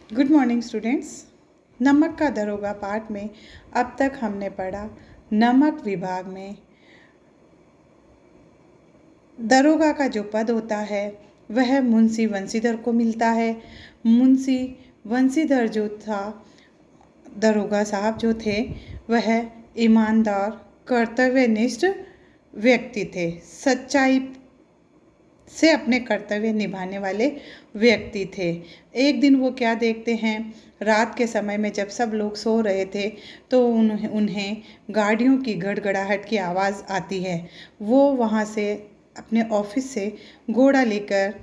Good morning students. नमक का दरोगा पाठ में अब तक हमने पढ़ा नमक विभाग में दरोगा का जो पद होता है वह मुंशी वंशीधर को मिलता है। मुंशी वंशीधर जो था, दरोगा साहब जो थे, वह ईमानदार कर्तव्यनिष्ठ व्यक्ति थे, सच्चाई से अपने कर्तव्य निभाने वाले व्यक्ति थे। एक दिन वो क्या देखते हैं, रात के समय में जब सब लोग सो रहे थे तो उन्हें गाड़ियों की गड़गड़ाहट की आवाज़ आती है। वो वहाँ से अपने ऑफिस से घोड़ा लेकर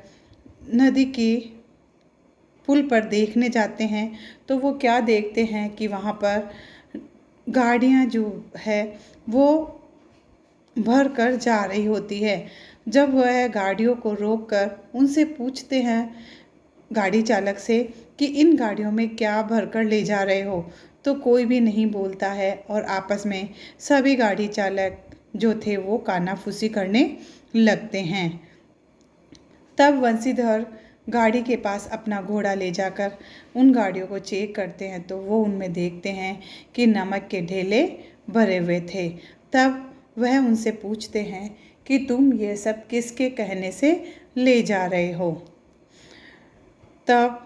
नदी की पुल पर देखने जाते हैं तो वो क्या देखते हैं कि वहाँ पर गाड़ियाँ जो है वो भर कर जा रही होती है। जब वह गाड़ियों को रोककर उनसे पूछते हैं गाड़ी चालक से कि इन गाड़ियों में क्या भरकर ले जा रहे हो, तो कोई भी नहीं बोलता है और आपस में सभी गाड़ी चालक जो थे वो कानाफूसी करने लगते हैं। तब वंशीधर गाड़ी के पास अपना घोड़ा ले जाकर उन गाड़ियों को चेक करते हैं तो वो उनमें देखते हैं कि नमक के ढेले भरे हुए थे। तब वह उनसे पूछते हैं कि तुम ये सब किसके कहने से ले जा रहे हो। तब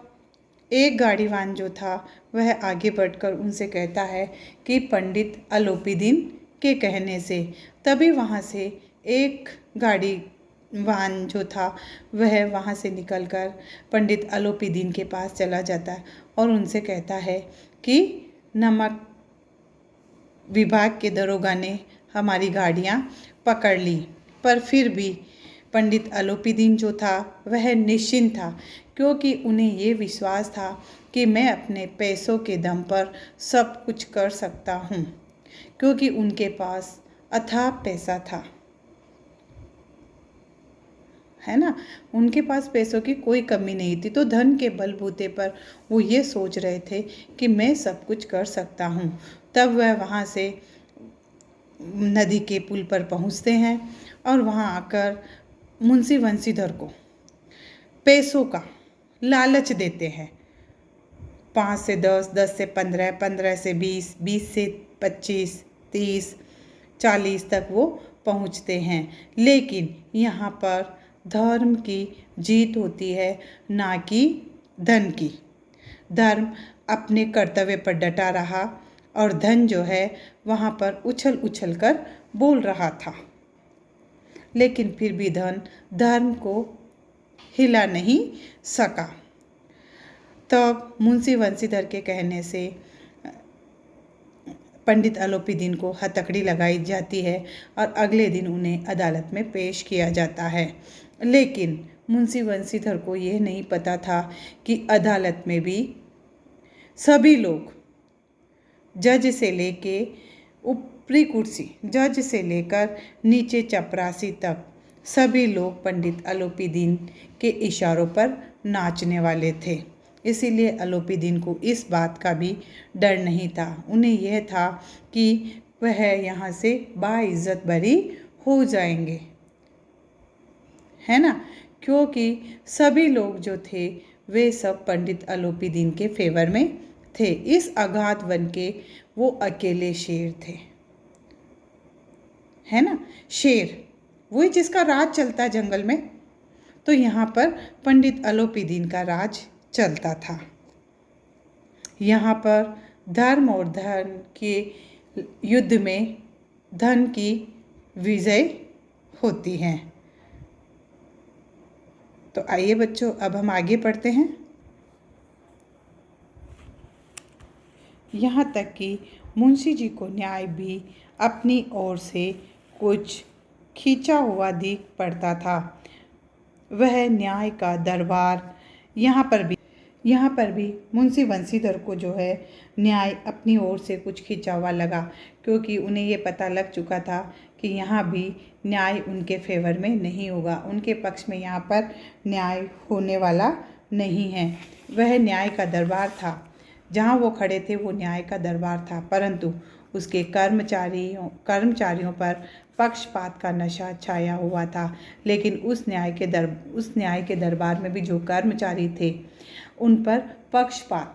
एक गाड़ीवान जो था वह आगे बढ़कर उनसे कहता है कि पंडित अलोपीदीन के कहने से। तभी वहाँ से एक गाड़ीवान जो था वह वहाँ से निकलकर पंडित अलोपीदीन के पास चला जाता है और उनसे कहता है कि नमक विभाग के दरोगा ने हमारी गाड़ियाँ पकड़ ली। पर फिर भी पंडित अलोपीदीन जो था वह निश्चिंत था, क्योंकि उन्हें ये विश्वास था कि मैं अपने पैसों के दम पर सब कुछ कर सकता हूँ, क्योंकि उनके पास अथाह पैसा था, है ना। उनके पास पैसों की कोई कमी नहीं थी, तो धन के बलबूते पर वो ये सोच रहे थे कि मैं सब कुछ कर सकता हूँ। तब वह वहाँ से नदी के पुल पर पहुँचते हैं और वहाँ आकर मुंशी वंशीधर को पैसों का लालच देते हैं। 5 से 10, 10 से 15, 15 से 20, 20 से 25, 30, 40 तक वो पहुँचते हैं। लेकिन यहाँ पर धर्म की जीत होती है, ना कि धन की। धर्म अपने कर्तव्य पर डटा रहा और धन जो है वहाँ पर उछल उछल कर बोल रहा था। लेकिन फिर भी धन धर्म को हिला नहीं सका। तब मुंशी वंशीधर के कहने से पंडित अलोपीदीन को हथकड़ी लगाई जाती है और अगले दिन उन्हें अदालत में पेश किया जाता है। लेकिन मुंशी वंशीधर को यह नहीं पता था कि अदालत में भी सभी लोग, जज से लेके ऊपरी कुर्सी, जज से लेकर नीचे चपरासी तक, सभी लोग पंडित अलोपीदीन के इशारों पर नाचने वाले थे। इसीलिए अलोपीदीन को इस बात का भी डर नहीं था। उन्हें यह था कि वह यहाँ से बाइज्जत बरी हो जाएंगे, है ना, क्योंकि सभी लोग जो थे वे सब पंडित अलोपीदीन के फेवर में थे। इस अगाध वन के वो अकेले शेर थे, है ना। शेर वही जिसका राज चलता है जंगल में, तो यहाँ पर पंडित अलोपीदीन का राज चलता था। यहाँ पर धर्म और धन के युद्ध में धन की विजय होती है। तो आइए बच्चों, अब हम आगे पढ़ते हैं। यहाँ तक कि मुंशी जी को न्याय भी अपनी ओर से कुछ खींचा हुआ दिख पड़ता था। वह न्याय का दरबार यहाँ पर भी मुंशी वंशीधर को जो है न्याय अपनी ओर से कुछ खींचा हुआ लगा, क्योंकि उन्हें ये पता लग चुका था कि यहाँ भी न्याय उनके फेवर में नहीं होगा, उनके पक्ष में यहाँ पर न्याय होने वाला नहीं है। वह न्याय का दरबार था, जहाँ वो खड़े थे वो न्याय का दरबार था, परंतु उसके कर्मचारियों पर पक्षपात का नशा छाया हुआ था। लेकिन उस न्याय के दरबार में भी जो कर्मचारी थे उन पर पक्षपात,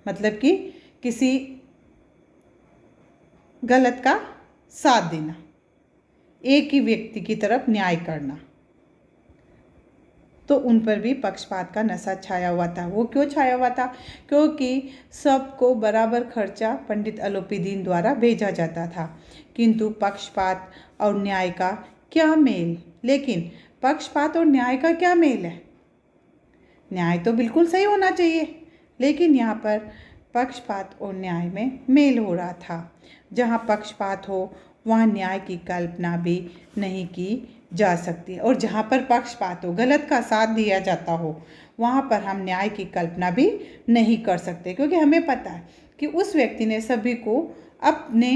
मतलब कि किसी गलत का साथ देना, एक ही व्यक्ति की तरफ न्याय करना, तो उन पर भी पक्षपात का नशा छाया हुआ था। वो क्यों छाया हुआ था? क्योंकि सबको बराबर खर्चा पंडित अलोपी दीन द्वारा भेजा जाता था। किंतु पक्षपात और न्याय का क्या मेल? लेकिन पक्षपात और न्याय का क्या मेल है? न्याय तो बिल्कुल सही होना चाहिए, लेकिन यहाँ पर पक्षपात और न्याय में मेल हो रहा था। जहाँ पक्षपात हो वहाँ न्याय की कल्पना भी नहीं की जा सकती, और जहाँ पर पक्षपात हो, गलत का साथ दिया जाता हो, वहाँ पर हम न्याय की कल्पना भी नहीं कर सकते, क्योंकि हमें पता है कि उस व्यक्ति ने सभी को अपने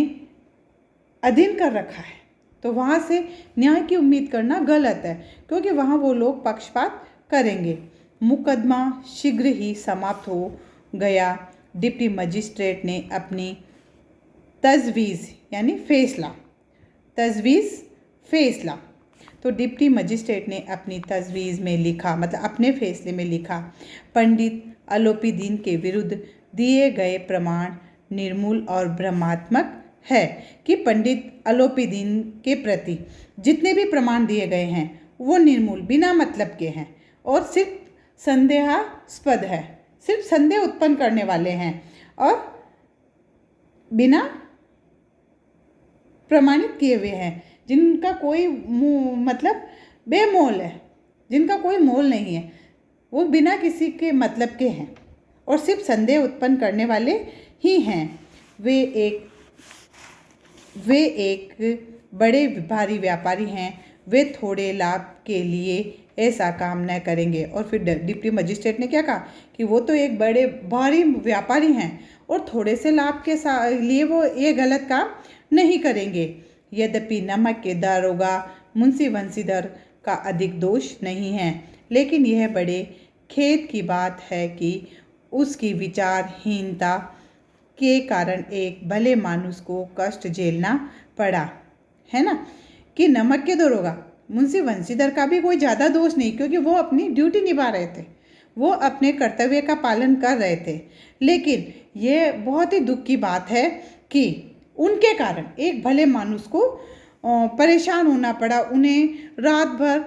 अधीन कर रखा है। तो वहाँ से न्याय की उम्मीद करना गलत है, क्योंकि वहाँ वो लोग पक्षपात करेंगे। मुकदमा शीघ्र ही समाप्त हो गया। डिप्टी मजिस्ट्रेट ने अपनी तजवीज़ यानी फैसला, तो डिप्टी मजिस्ट्रेट ने अपनी तजवीज़ में लिखा, मतलब अपने फैसले में लिखा, पंडित अलोपी दीन के विरुद्ध दिए गए प्रमाण निर्मूल और भ्रमात्मक है। कि पंडित अलोपी दीन के प्रति जितने भी प्रमाण दिए गए हैं वो निर्मूल, बिना मतलब के हैं और सिर्फ संदेहास्पद है, सिर्फ संदेह उत्पन्न करने वाले हैं और बिना प्रमाणित किए हुए हैं, जिनका कोई मतलब बेमोल है, जिनका कोई मोल नहीं है, वो बिना किसी के मतलब के हैं और सिर्फ संदेह उत्पन्न करने वाले ही हैं। वे एक बड़े भारी व्यापारी हैं, वे थोड़े लाभ के लिए ऐसा काम न करेंगे। और फिर डिप्टी मजिस्ट्रेट ने क्या कहा कि वो तो एक बड़े भारी व्यापारी हैं और थोड़े से लाभ के लिए वो ये गलत काम नहीं करेंगे। यद्यपि नमक के दारोगा मुंशी वंशीधर का अधिक दोष नहीं है, लेकिन यह बड़े खेद की बात है कि उसकी विचारहीनता के कारण एक भले मानुष को कष्ट झेलना पड़ा, है ना। कि नमक के दारोगा मुंशी वंशीधर का भी कोई ज़्यादा दोष नहीं, क्योंकि वो अपनी ड्यूटी निभा रहे थे, वो अपने कर्तव्य का पालन कर रहे थे। लेकिन ये बहुत ही दुख की बात है कि उनके कारण एक भले मानुष को परेशान होना पड़ा, उन्हें रात भर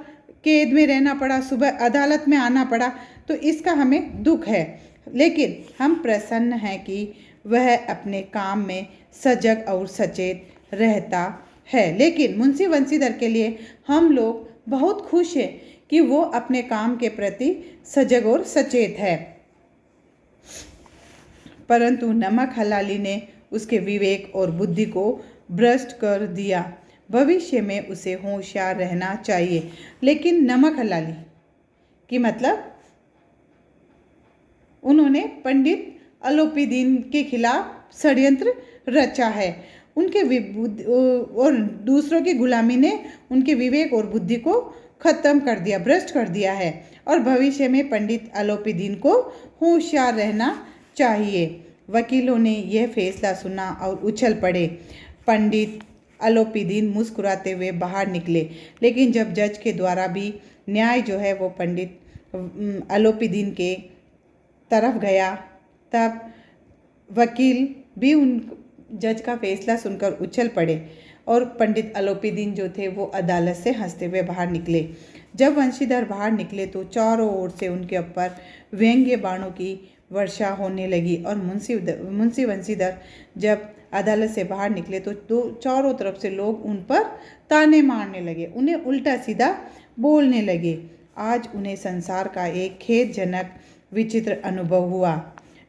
कैद में रहना पड़ा, सुबह अदालत में आना पड़ा, तो इसका हमें दुख है। लेकिन हम प्रसन्न हैं कि वह अपने काम में सजग और सचेत रहता है। लेकिन मुंशी वंशीधर के लिए हम लोग बहुत खुश हैं कि वो अपने काम के प्रति सजग और सचेत है। परंतु नमक हलाली ने उसके विवेक और बुद्धि को भ्रष्ट कर दिया। भविष्य में उसे होशियार रहना चाहिए। लेकिन नमक हलाली की मतलब उन्होंने पंडित अलोपी दीन के खिलाफ षड्यंत्र रचा है। उनके और दूसरों की गुलामी ने उनके विवेक और बुद्धि को खत्म कर दिया, भ्रष्ट कर दिया है। और भविष्य में पंडित अलोपी दीन को होशियार रहना चाहिए। वकीलों ने यह फैसला सुना और उछल पड़े। पंडित अलोपी दीन मुस्कुराते हुए बाहर निकले, लेकिन जब जज के द्वारा भी न्याय जो है वो पंडित अलोपी दीन के तरफ गया, तब वकील भी उन जज का फैसला सुनकर उछल पड़े और पंडित अलोपी दीन जो थे वो अदालत से हंसते हुए बाहर निकले। जब वंशीधर बाहर निकले तो चारों ओर से उनके ऊपर व्यंग्य बाणों की वर्षा होने लगी और मुंशी वंशीधर जब अदालत से बाहर निकले तो चारों तरफ से लोग उन पर ताने मारने लगे, उन्हें उल्टा सीधा बोलने लगे। आज उन्हें संसार का एक खेदजनक विचित्र अनुभव हुआ।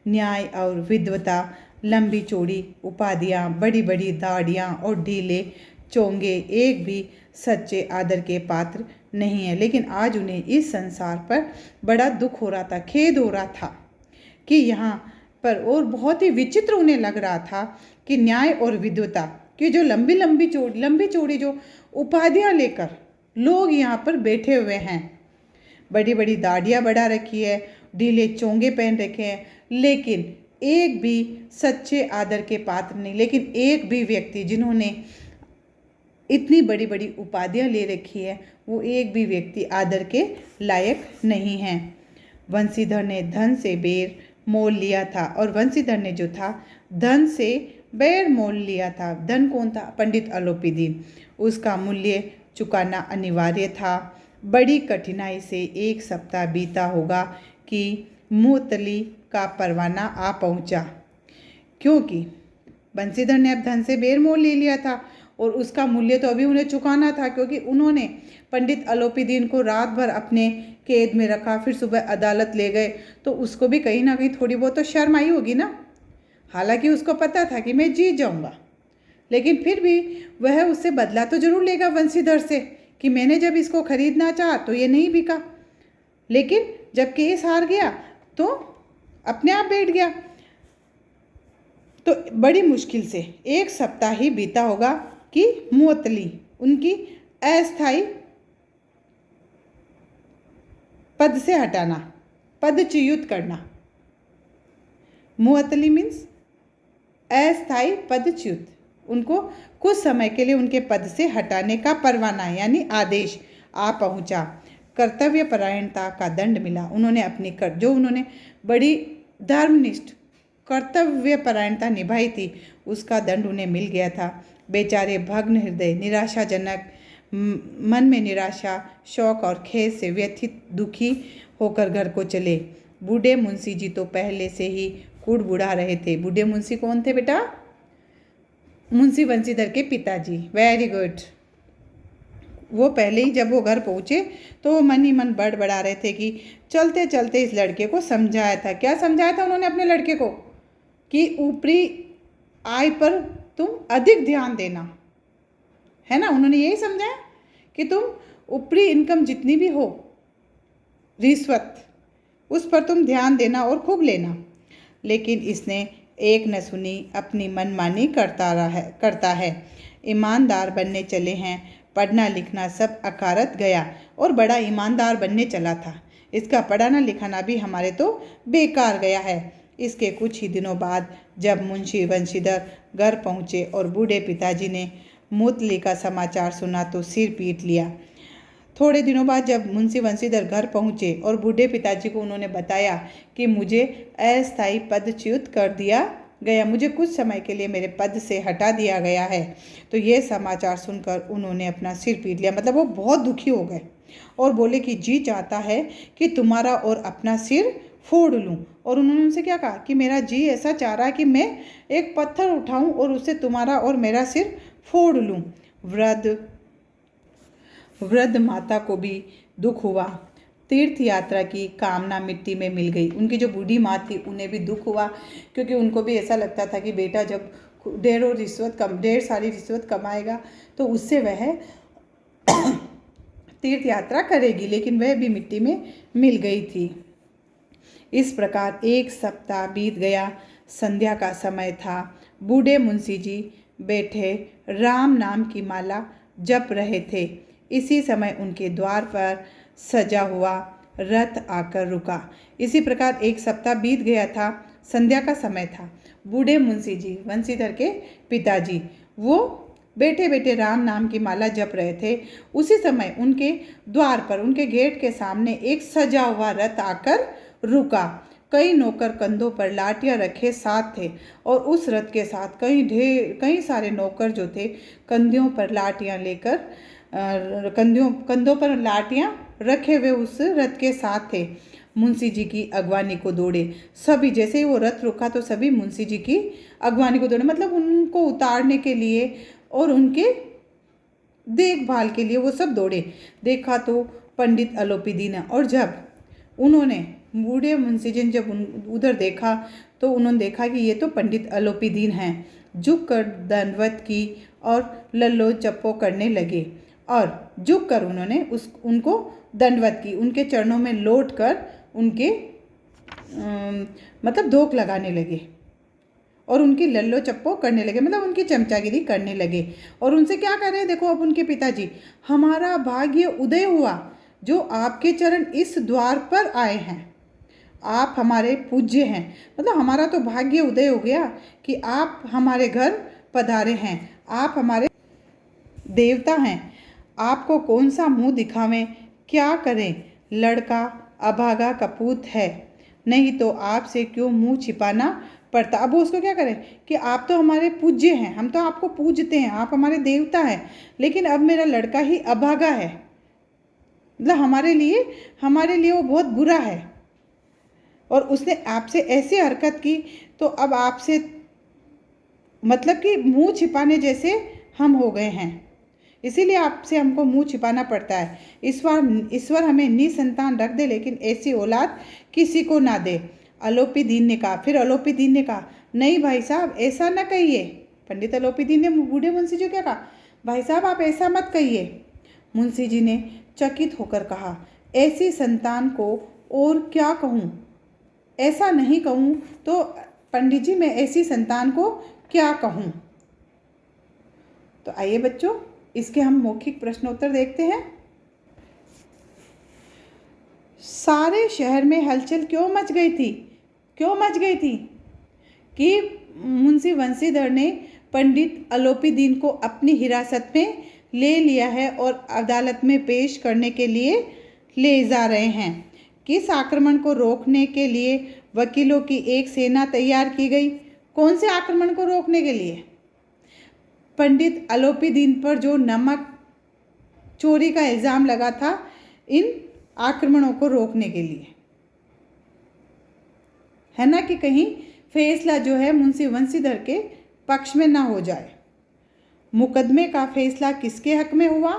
न्याय और विद्वता, लंबी चौड़ी उपाधियाँ, बड़ी बड़ी दाढ़ियाँ और ढीले चोंगे एक भी सच्चे आदर के पात्र नहीं है। लेकिन आज उन्हें इस संसार पर बड़ा दुख हो रहा था, खेद हो रहा था कि यहाँ पर, और बहुत ही विचित्र उन्हें लग रहा था कि न्याय और विद्वता की जो लंबी चौड़ी जो उपाधियाँ लेकर लोग यहाँ पर बैठे हुए हैं, बड़ी बड़ी दाढ़ियाँ बढ़ा रखी है, ढीले चोंगे पहन रखे हैं, लेकिन एक भी सच्चे आदर के पात्र नहीं। लेकिन एक भी व्यक्ति जिन्होंने इतनी बड़ी बड़ी उपाधियाँ ले रखी है, वो एक भी व्यक्ति आदर के लायक नहीं है। वंशीधर ने धन से बेर मोल लिया था, और वंशीधर ने जो था धन से बेर मोल लिया था। धन कौन था? पंडित अलोपीदीन। उसका मूल्य चुकाना अनिवार्य था। बड़ी कठिनाई से 1 सप्ताह बीता होगा कि मुअत्तली का परवाना आ पहुंचा, क्योंकि बंसीधर ने अब धन से बेर मोल ले लिया था और उसका मूल्य तो अभी उन्हें चुकाना था, क्योंकि उन्होंने पंडित अलोपीदीन को रात भर अपने कैद में रखा, फिर सुबह अदालत ले गए, तो उसको भी कहीं ना कहीं थोड़ी बहुत तो शर्म आई होगी ना। हालांकि उसको पता था कि मैं जीत जाऊंगा, लेकिन फिर भी वह उससे बदला तो जरूर लेगा वंशीधर से, कि मैंने जब इसको खरीदना चाहा तो ये नहीं बिका, लेकिन जब केस हार गया तो अपने आप बैठ गया। तो बड़ी मुश्किल से 1 सप्ताह ही बीता होगा कि मुअत्तली, उनकी अस्थायी पद से हटाना, पदच्युत करना। मुअत्तली मीन्स अस्थायी पदच्युत, उनको कुछ समय के लिए उनके पद से हटाने का परवाना यानी आदेश आ पहुंचा। कर्तव्य परायणता का दंड मिला। उन्होंने अपनी जो उन्होंने बड़ी धर्मनिष्ठ कर्तव्य परायणता निभाई थी, उसका दंड उन्हें मिल गया था। बेचारे भग्न हृदय, निराशाजनक मन में निराशा, शौक और खेद से व्यथित दुखी होकर घर को चले। बूढ़े मुंशी जी तो पहले से ही कुड़बुड़ा रहे थे। बूढ़े मुंशी कौन थे बेटा? मुंशी वंशीधर के पिताजी। Very good. वो पहले ही जब वो घर पहुँचे तो वो मन ही मन बड़बड़ा रहे थे कि चलते चलते इस लड़के को समझाया था। क्या समझाया था उन्होंने अपने लड़के को? कि ऊपरी आय पर तुम अधिक ध्यान देना, है ना। उन्होंने यही समझाया कि तुम ऊपरी इनकम जितनी भी हो, रिश्वत, उस पर तुम ध्यान देना और खूब लेना। लेकिन इसने एक न सुनी, अपनी मनमानी करता है। ईमानदार बनने चले हैं, पढ़ना लिखना सब अकारत गया और बड़ा ईमानदार बनने चला था। इसका पढ़ाना लिखाना भी हमारे तो बेकार गया है। इसके कुछ ही दिनों बाद जब मुंशी वंशीधर घर पहुँचे और बूढ़े पिताजी ने मुअत्तली का समाचार सुना तो सिर पीट लिया। थोड़े दिनों बाद जब मुंशी वंशीधर घर पहुँचे और बूढ़े पिताजी को उन्होंने बताया कि मुझे अस्थायी पदच्युत कर दिया गया, मुझे कुछ समय के लिए मेरे पद से हटा दिया गया है, तो ये समाचार सुनकर उन्होंने अपना सिर पीट लिया। मतलब वो बहुत दुखी हो गए और बोले कि जी चाहता है कि तुम्हारा और अपना सिर फोड़ लूं। और उन्होंने उनसे क्या कहा कि मेरा जी ऐसा चाह रहा है कि मैं एक पत्थर उठाऊं और उससे तुम्हारा और मेरा सिर फोड़ लूं। वृद्ध माता को भी दुख हुआ। तीर्थ यात्रा की कामना मिट्टी में मिल गई। उनकी जो बूढ़ी माँ थी उन्हें भी दुख हुआ, क्योंकि उनको भी ऐसा लगता था कि बेटा जब ढेर सारी रिश्वत कमाएगा तो उससे वह तीर्थ यात्रा करेगी, लेकिन वह भी मिट्टी में मिल गई थी। इस प्रकार 1 सप्ताह बीत गया। संध्या का समय था। बूढ़े मुंशी जी बैठे राम नाम की माला जप रहे थे। इसी समय उनके द्वार पर सजा हुआ रथ आकर रुका। इसी प्रकार 1 सप्ताह बीत गया था। संध्या का समय था। बूढ़े मुंशी जी, वंशीधर के पिताजी, वो बैठे बैठे राम नाम की माला जप रहे थे। उसी समय उनके द्वार पर, उनके गेट के सामने एक सजा हुआ रथ आकर रुका। कई नौकर कंधों पर लाठियां रखे साथ थे और उस रथ के साथ कई सारे नौकर जो थे कंधों पर लाठियां लेकर कंधों पर लाठियां रखे हुए उस रथ के साथ थे। मुंशी जी की अगवानी को दौड़े सभी। जैसे ही वो रथ रुका तो सभी मुंशी जी की अगवानी को दौड़े, मतलब उनको उतारने के लिए और उनके देखभाल के लिए वो सब दौड़े। देखा तो पंडित अलोपीदीन, और जब उन्होंने बूढ़े मुंशी जी ने जब उधर देखा तो उन्होंने देखा कि ये तो पंडित अलोपीदीन हैं। झुक कर दंडवत की और लल्लो चप्पो करने लगे, और झुक कर उन्होंने उनको दंडवत की, उनके चरणों में लौट कर उनके मतलब धोख लगाने लगे और उनकी लल्लो चप्पो करने लगे, मतलब उनकी चमचागिरी करने लगे। और उनसे क्या कर रहे हैं? देखो अब उनके पिताजी, हमारा भाग्य उदय हुआ जो आपके चरण इस द्वार पर आए हैं। आप हमारे पूज्य हैं, मतलब हमारा तो भाग्य उदय हो गया कि आप हमारे घर पधारे हैं। आप हमारे देवता हैं। आपको कौन सा मुंह दिखावें, क्या करें? लड़का अभागा कपूत है, नहीं तो आपसे क्यों मुंह छिपाना पड़ता। अब वो उसको क्या करे कि आप तो हमारे पूज्य हैं, हम तो आपको पूजते हैं, आप हमारे देवता हैं, लेकिन अब मेरा लड़का ही अभागा है, मतलब हमारे लिए वो बहुत बुरा है और उसने आपसे ऐसी हरकत की, तो अब आपसे मतलब कि मुंह छिपाने जैसे हम हो गए हैं, इसीलिए आपसे हमको मुंह छिपाना पड़ता है। ईश्वर हमें निसंतान रख दे, लेकिन ऐसी औलाद किसी को ना दे। अलोपी दीन ने कहा। फिर अलोपी दीन ने कहा, नहीं भाई साहब ऐसा ना कहिए। पंडित अलोपी दीन ने बूढ़े मुंशी जी को क्या कहा, भाई साहब आप ऐसा मत कहिए। मुंशी जी ने चकित होकर कहा, ऐसी संतान को और क्या कहूँ, ऐसा नहीं कहूँ तो पंडित जी मैं ऐसी संतान को क्या कहूँ। तो आइए बच्चों, इसके हम मौखिक प्रश्नोत्तर देखते हैं। सारे शहर में हलचल क्यों मच गई थी कि मुंशी वंशीधर ने पंडित अलोपी दीन को अपनी हिरासत में ले लिया है और अदालत में पेश करने के लिए ले जा रहे हैं। किस आक्रमण को रोकने के लिए वकीलों की एक सेना तैयार की गई। कौन से आक्रमण को रोकने के लिए, पंडित अलोपी दीन पर जो नमक चोरी का इल्ज़ाम लगा था, इन आक्रमणों को रोकने के लिए, है ना, कि कहीं फैसला जो है मुंशी वंशीधर के पक्ष में ना हो जाए। मुकदमे का फैसला किसके हक में हुआ,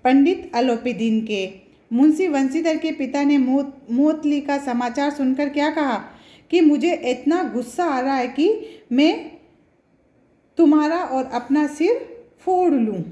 पंडित अलोपी दीन के। मुंशी वंशीधर के पिता ने मौतली का समाचार सुनकर क्या कहा कि मुझे इतना गुस्सा आ रहा है कि मैं तुम्हारा और अपना सिर फोड़ लूं।